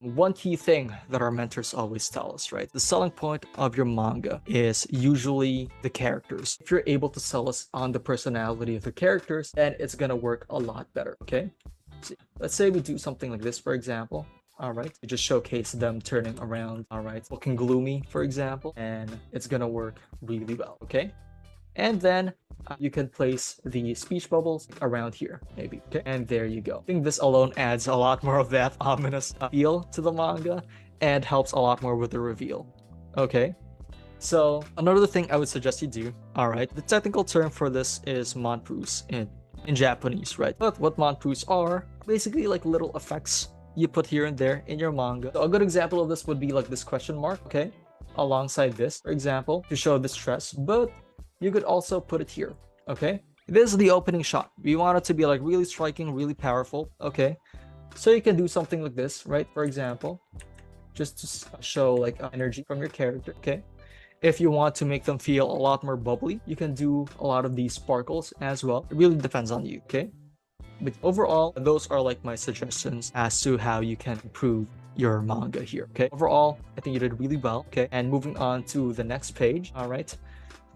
One key thing that our mentors always tell us, right? The selling point of your manga is usually the characters. If you're able to sell us on the personality of the characters, then it's gonna work a lot better, okay? So let's say we do something like this, for example. All right, we just showcase them turning around, all right, looking gloomy, for example, and it's gonna work really well, okay? And then you can place the speech bubbles around here, maybe. Okay, and there you go. I think this alone adds a lot more of that ominous feel to the manga and helps a lot more with the reveal. Okay, so another thing I would suggest you do, all right, the technical term for this is manpus in Japanese, right? But what manpus are, basically like little effects you put here and there in your manga. So a good example of this would be like this question mark, okay, alongside this, for example, to show the stress, but you could also put it here, okay? This is the opening shot. We want it to be like really striking, really powerful, okay? So you can do something like this, right? For example, just to show like energy from your character, okay? If you want to make them feel a lot more bubbly, you can do a lot of these sparkles as well. It really depends on you, okay? But overall, those are like my suggestions as to how you can improve your manga here, okay? Overall, I think you did really well, okay? And moving on to the next page, all right?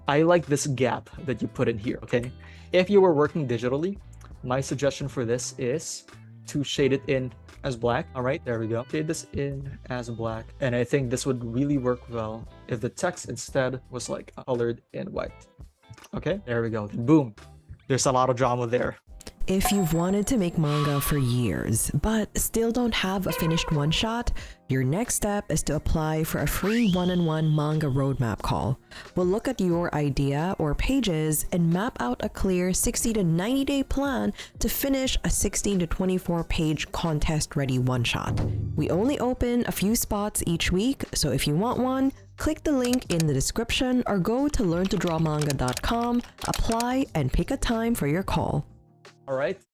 I like this gap that you put in here, okay? If you were working digitally, my suggestion for this is to shade it in as black. All right, there we go. Shade this in as black. And I think this would really work well if the text instead was like colored in white. Okay, there we go. Boom. There's a lot of drama there. If you've wanted to make manga for years, but still don't have a finished one-shot, your next step is to apply for a free one-on-one manga roadmap call. We'll look at your idea or pages and map out a clear 60 to 90 day plan to finish a 16 to 24 page contest-ready one-shot. We only open a few spots each week, so if you want one, click the link in the description or go to learntodrawmanga.com, apply, and pick a time for your call. All right.